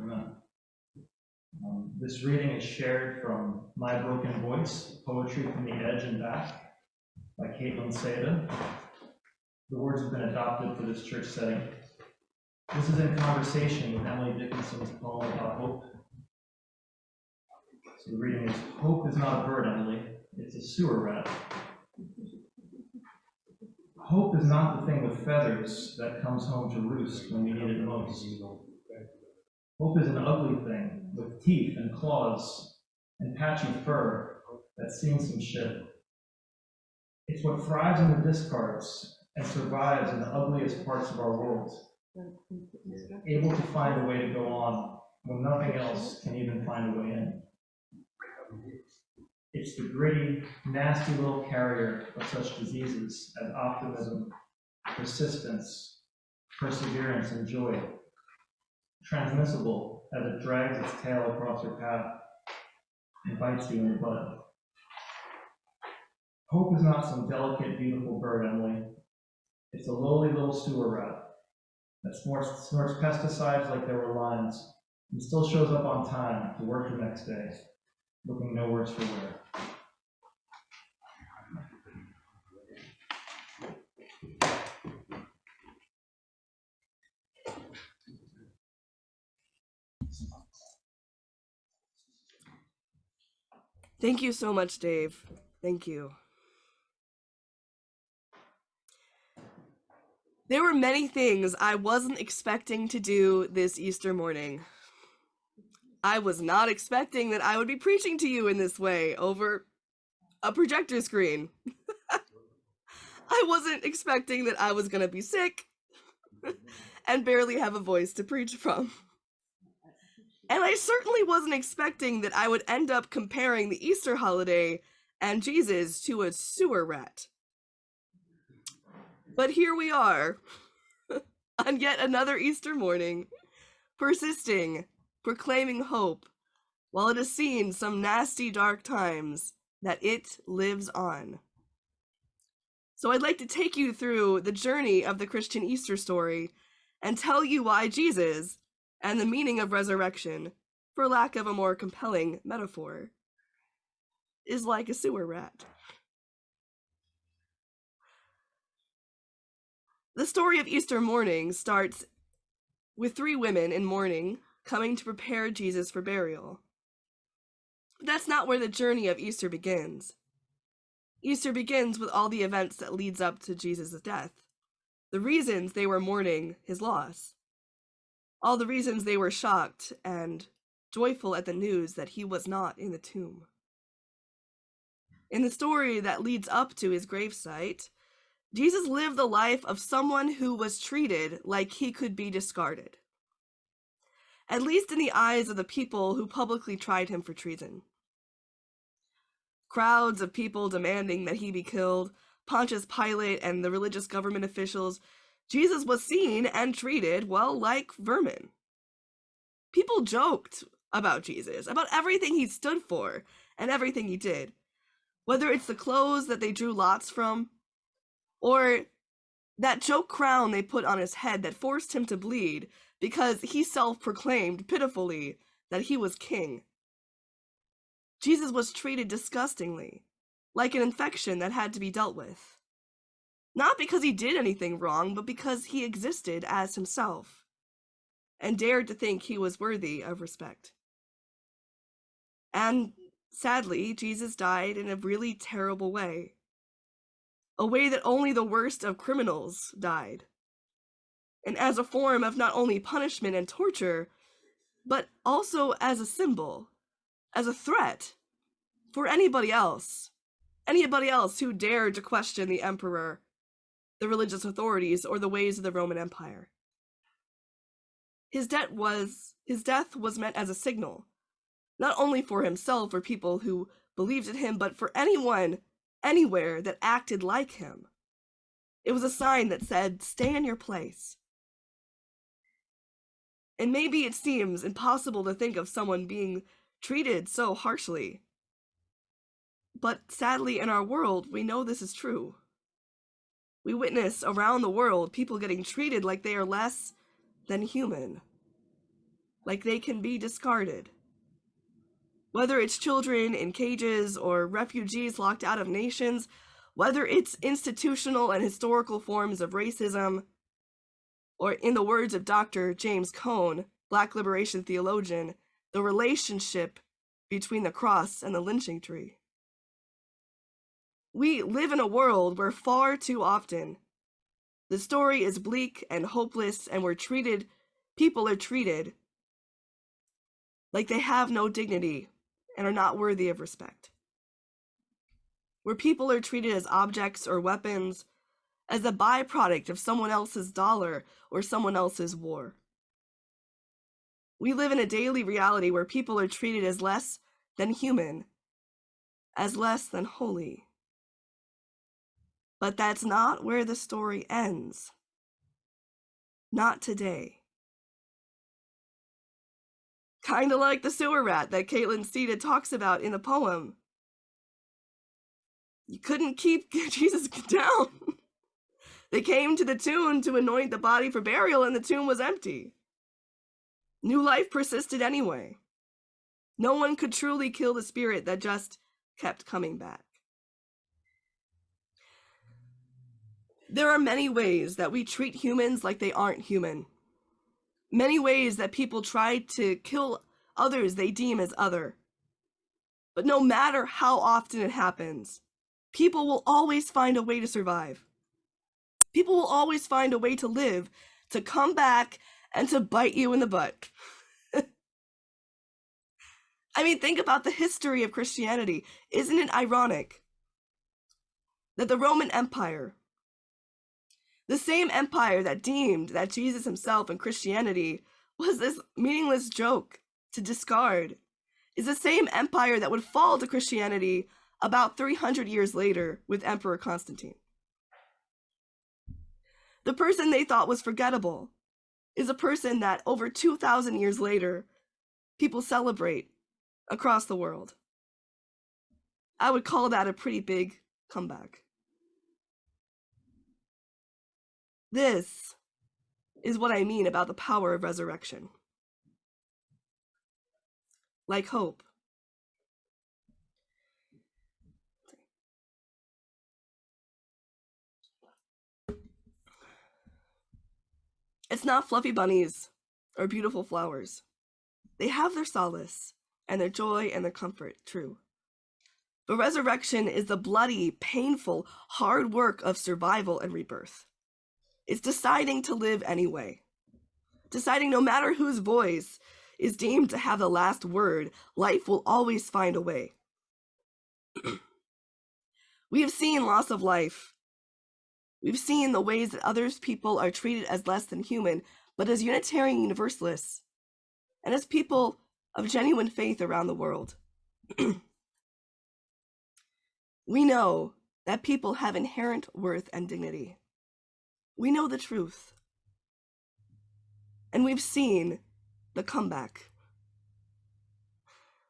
Amen. This reading is shared from My Broken Voice, Poetry from the Edge and Back by Caitlin Seda. The words have been adopted for this church setting. This is in conversation with Emily Dickinson's poem about hope. So the reading is, hope is not a bird, Emily, it's a sewer rat. Hope is not the thing with feathers that comes home to roost when we need it most. Hope is an ugly thing with teeth and claws and patchy fur that's seen some shit. It's what thrives in the discards and survives in the ugliest parts of our world, able to find a way to go on when nothing else can even find a way in. It's the gritty, nasty little carrier of such diseases as optimism, persistence, perseverance, and joy, transmissible as it drags its tail across your path and bites you in the butt. Hope is not some delicate, beautiful bird, Emily. It's a lowly little sewer rat that snorts pesticides like there were limes and still shows up on time to work the next day, looking no worse for wear. Thank you so much, Dave. Thank you. There were many things I wasn't expecting to do this Easter morning. I was not expecting that I would be preaching to you in this way over a projector screen. I wasn't expecting that I was going to be sick and barely have a voice to preach from. And I certainly wasn't expecting that I would end up comparing the Easter holiday and Jesus to a sewer rat. But here we are, on yet another Easter morning, persisting, proclaiming hope, while it has seen some nasty dark times, that it lives on. So I'd like to take you through the journey of the Christian Easter story and tell you why Jesus, and the meaning of resurrection, for lack of a more compelling metaphor, is like a sewer rat. The story of Easter morning starts with 3 women in mourning coming to prepare Jesus for burial. But that's not where the journey of Easter begins. Easter begins with all the events that leads up to Jesus' death, the reasons they were mourning his loss, all the reasons they were shocked and joyful at the news that he was not in the tomb. In the story that leads up to his gravesite, Jesus lived the life of someone who was treated like he could be discarded, at least in the eyes of the people who publicly tried him for treason. Crowds of people demanding that he be killed, Pontius Pilate and the religious government officials, Jesus was seen and treated, well, like vermin. People joked about Jesus, about everything he stood for and everything he did, whether it's the clothes that they drew lots from, or that joke crown they put on his head that forced him to bleed because he self-proclaimed pitifully that he was king. Jesus was treated disgustingly, like an infection that had to be dealt with. Not because he did anything wrong, but because he existed as himself, and dared to think he was worthy of respect. And sadly, Jesus died in a really terrible way. A way that only the worst of criminals died. And as a form of not only punishment and torture, but also as a symbol, as a threat for anybody else who dared to question the emperor, the religious authorities, or the ways of the Roman Empire. His death was meant as a signal, not only for himself or people who believed in him, but for anyone, anywhere that acted like him. It was a sign that said, stay in your place. And maybe it seems impossible to think of someone being treated so harshly. But sadly, in our world, we know this is true. We witness around the world people getting treated like they are less than human. like they can be discarded. Whether it's children in cages or refugees locked out of nations, whether it's institutional and historical forms of racism, or in the words of Dr. James Cone, Black liberation theologian, the relationship between the cross and the lynching tree. We live in a world where far too often the story is bleak and hopeless, and people are treated like they have no dignity and are not worthy of respect. Where people are treated as objects or weapons, as a byproduct of someone else's dollar or someone else's war. We live in a daily reality where people are treated as less than human, as less than holy. But that's not where the story ends. Not today. Kind of like the sewer rat that Caitlin Steeda talks about in the poem. You couldn't keep Jesus down. They came to the tomb to anoint the body for burial, and the tomb was empty. New life persisted anyway. No one could truly kill the spirit that just kept coming back. There are many ways that we treat humans like they aren't human. Many ways that people try to kill others they deem as other. But no matter how often it happens, people will always find a way to survive. People will always find a way to live, to come back, and to bite you in the butt. I mean, think about the history of Christianity. Isn't it ironic that the Roman Empire, the same empire that deemed that Jesus himself and Christianity was this meaningless joke to discard, is the same empire that would fall to Christianity about 300 years later with Emperor Constantine. The person they thought was forgettable is a person that over 2,000 years later, people celebrate across the world. I would call that a pretty big comeback. This is what I mean about the power of resurrection. Like hope. It's not fluffy bunnies or beautiful flowers. They have their solace and their joy and their comfort, true. But resurrection is the bloody, painful, hard work of survival and rebirth. It's deciding to live anyway. Deciding no matter whose voice is deemed to have the last word, life will always find a way. We have seen loss of life. We've seen the ways that others people are treated as less than human, but as Unitarian Universalists, and as people of genuine faith around the world, we know that people have inherent worth and dignity. We know the truth. And we've seen the comeback.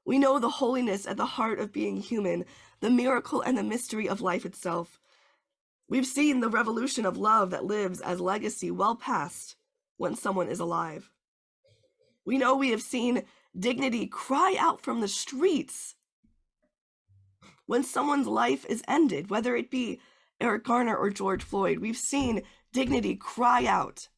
We know the holiness at the heart of being human, the miracle and the mystery of life itself. We've seen the revolution of love that lives as legacy well past when someone is alive. We know we have seen dignity cry out from the streets when someone's life is ended, whether it be Eric Garner or George Floyd. We've seen dignity cry out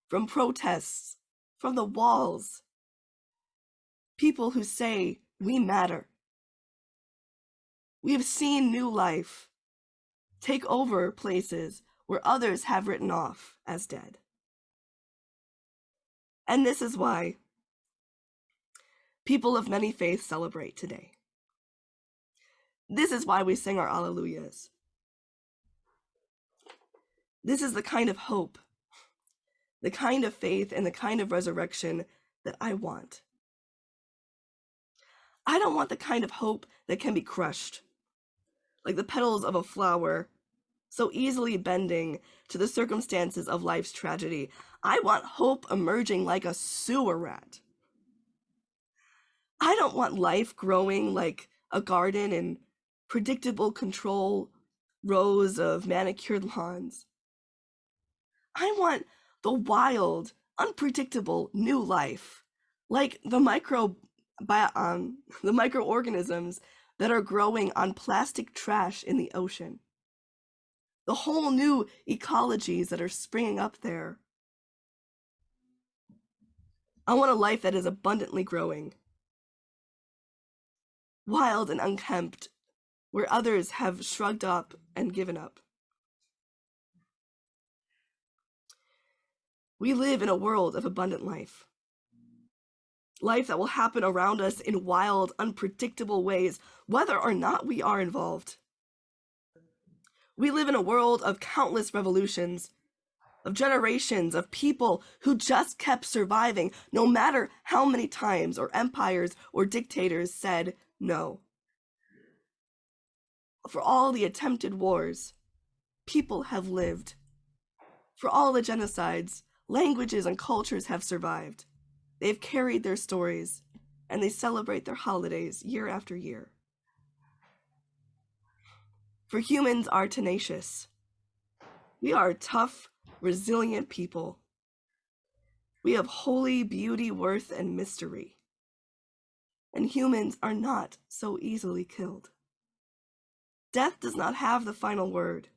from protests, from the walls. People who say, we matter. We have seen new life take over places where others have written off as dead. And this is why people of many faiths celebrate today. This is why we sing our Alleluias. This is the kind of hope, the kind of faith, and the kind of resurrection that I want. I don't want the kind of hope that can be crushed, like the petals of a flower, so easily bending to the circumstances of life's tragedy. I want hope emerging like a sewer rat. I don't want life growing like a garden in predictable control rows of manicured lawns. I want the wild, unpredictable new life like the microorganisms that are growing on plastic trash in the ocean, the whole new ecologies that are springing up there. I want a life that is abundantly growing, wild and unkempt, where others have shrugged up and given up. We live in a world of abundant life. Life that will happen around us in wild, unpredictable ways, whether or not we are involved. We live in a world of countless revolutions, of generations of people who just kept surviving, no matter how many times or empires or dictators said no. For all the attempted wars, people have lived. For all the genocides, languages and cultures have survived. They've carried their stories, and they celebrate their holidays year after year. For humans are tenacious. We are tough, resilient people. We have holy beauty, worth, and mystery. And humans are not so easily killed. Death does not have the final word.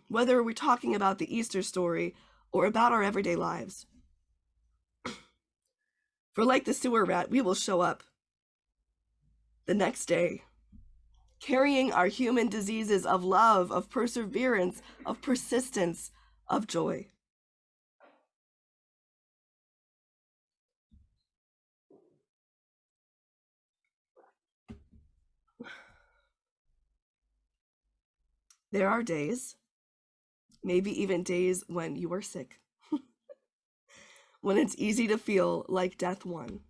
Whether we're talking about the Easter story or about our everyday lives. For like the sewer rat, we will show up the next day, carrying our human diseases of love, of perseverance, of persistence, of joy. There are days, maybe even days when you are sick, when it's easy to feel like death won,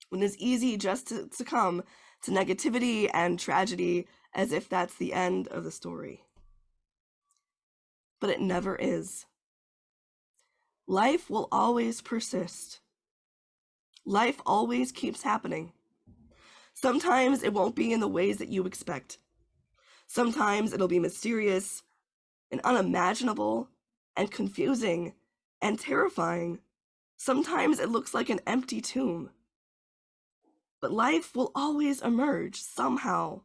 when it's easy just to succumb to negativity and tragedy as if that's the end of the story. But it never is. Life will always persist. Life always keeps happening. Sometimes it won't be in the ways that you expect. Sometimes it'll be mysterious and unimaginable and confusing and terrifying. Sometimes it looks like an empty tomb. But life will always emerge somehow,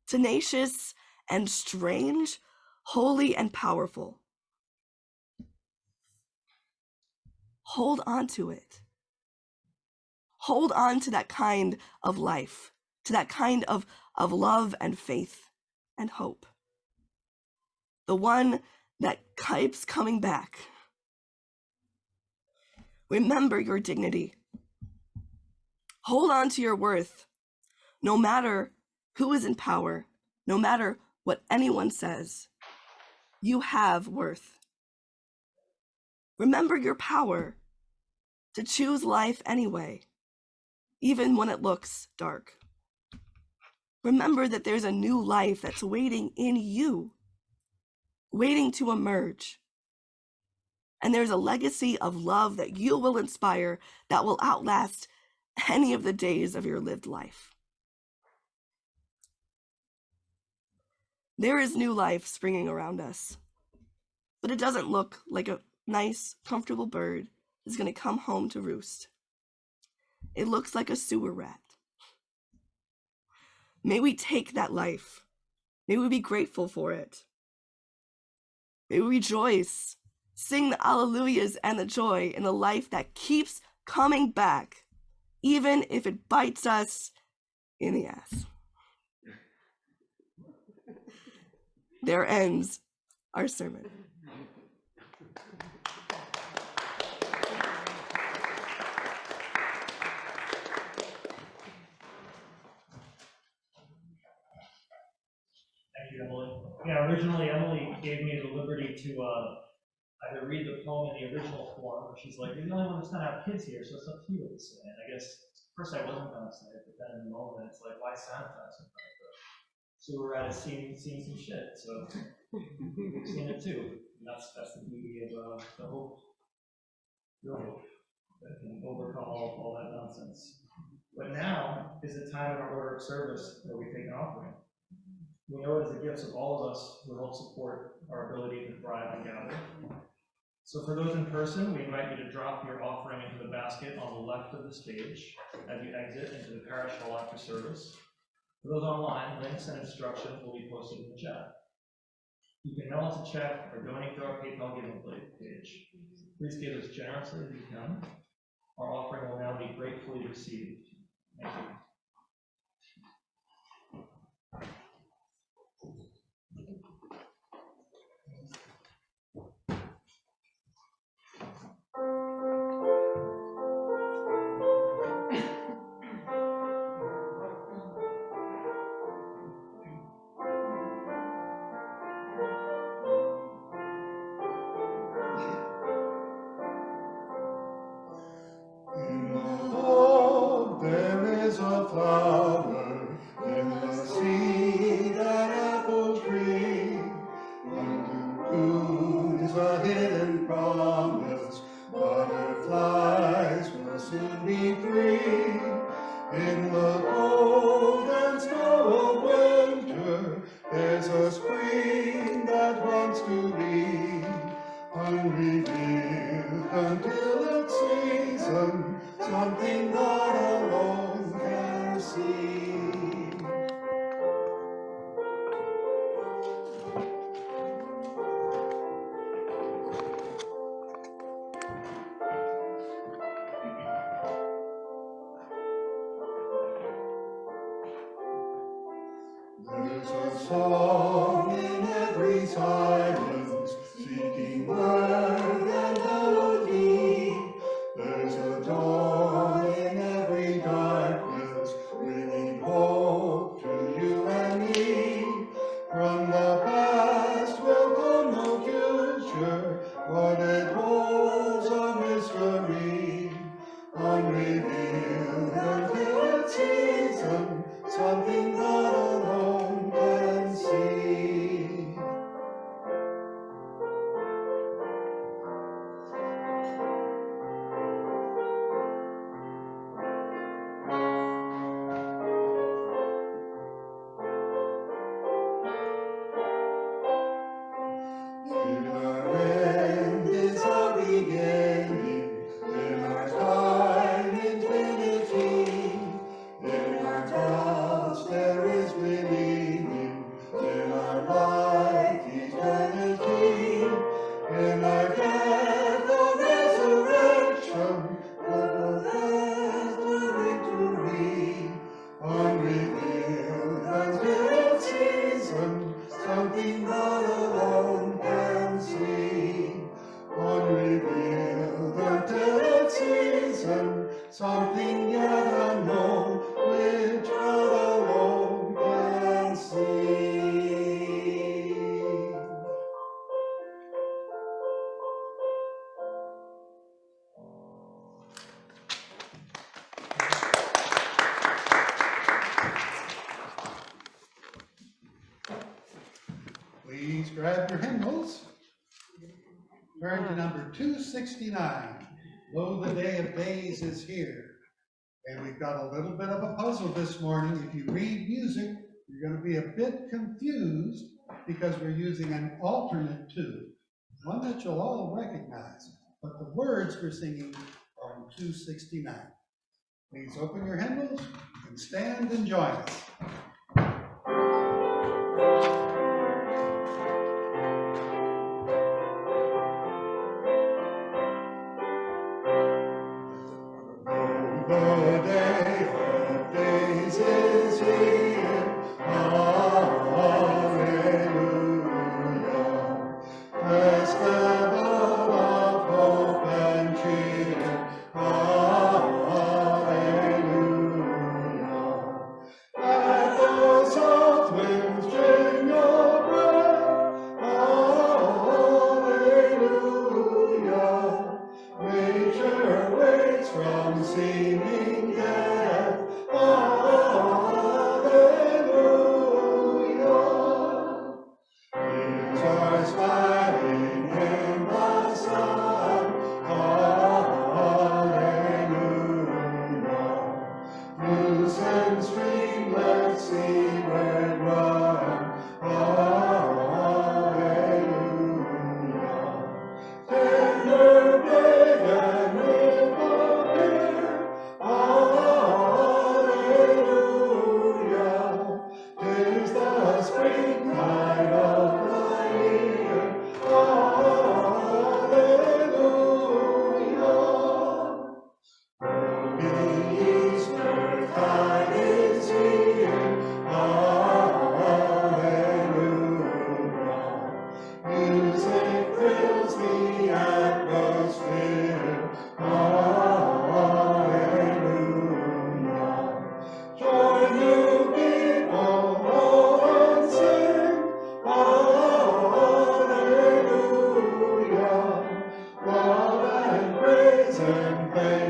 tenacious and strange, holy and powerful. Hold on to it. Hold on to that kind of life, to that kind of love and faith and hope. The one that keeps coming back. Remember your dignity. Hold on to your worth, no matter who is in power, no matter what anyone says. You have worth. Remember your power to choose life anyway, even when it looks dark. Remember that there's a new life that's waiting in you, waiting to emerge. And there's a legacy of love that you will inspire that will outlast any of the days of your lived life. There is new life springing around us, but it doesn't look like a nice, comfortable bird is going to come home to roost. It looks like a sewer rat. May we take that life. May we be grateful for it. May we rejoice, sing the alleluias and the joy in the life that keeps coming back, even if it bites us in the ass. There ends our sermon. Thank you, Emily. Yeah, originally Emily gave me the liberty to either read the poem in the original form, or she's like, you're the only one who's gonna have kids here, so it's up to you to say. And I guess at first I wasn't gonna say it, but then in the moment it's like, why sanitize in front of the sewer rat has seen some shit, so we've seen it too. And that's the beauty of the hope, real hope, that can overcome all that nonsense. But now is the time in our order of service where we take an offering. We know it is the gifts of all of us who help support our ability to thrive and gather. So for those in person, we invite you to drop your offering into the basket basket on the left of the stage as you exit into the parish hall after service. For those online, links and instructions will be posted in the chat. You can mail us a check or donate to our PayPal giving page. Please give as generously as you can. Our offering will now be gratefully received. Thank you. There's a song in every silence, seeking word and melody. There's a dawn in every darkness, bringing hope to you and me. From the past will come no future, what it holds a mystery, unrevealed until it's season, something God alone can see. In our end is our beginning, in our time infinity. In our doubts there is believing, in our life eternity. In our death a resurrection, but the death a victory. Unrevealed until it's season, something God alone can see. Unrevealed until it's season, something yet unknown, which God alone can see. Please grab your hymnals. Turn to number 269. Lo, the day of days is here. And we've got a little bit of a puzzle this morning. If you read music, you're going to be a bit confused because we're using an alternate tune, one that you'll all recognize. But the words we're singing are in 269. Please open your hymnals and stand and join us. The day of days is here, hallelujah. Festival of hope and cheer, hallelujah. Let the south winds bring your breath, hallelujah. Nature wakes from seeming death, hallelujah. Winds are smiling in the sun, hallelujah. Loosen streamlets, seaward run, hallelujah. Tender blade and ripple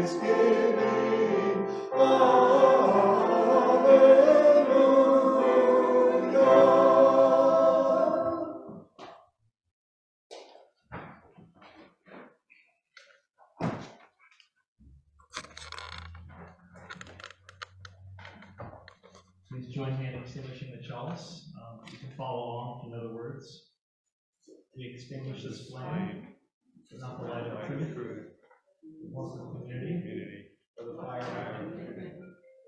thanksgiving. Hallelujah. Please join me in extinguishing the chalice. You can follow along if you know the words. We extinguish this flame, but not the light of truth, once the community, for the fire of our community,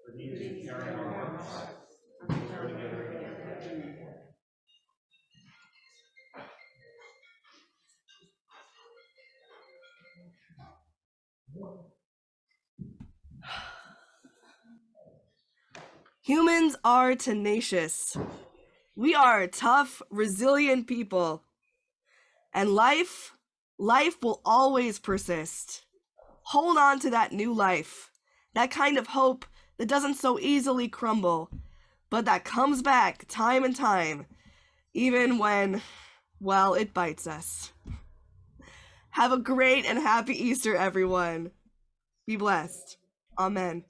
for these who carry our hearts, and who are together again. Humans are tenacious. We are tough, resilient people. And life will always persist. Hold on to that new life, that kind of hope that doesn't so easily crumble, but that comes back time and time, even when, well, it bites us. Have a great and happy Easter, everyone. Be blessed. Amen.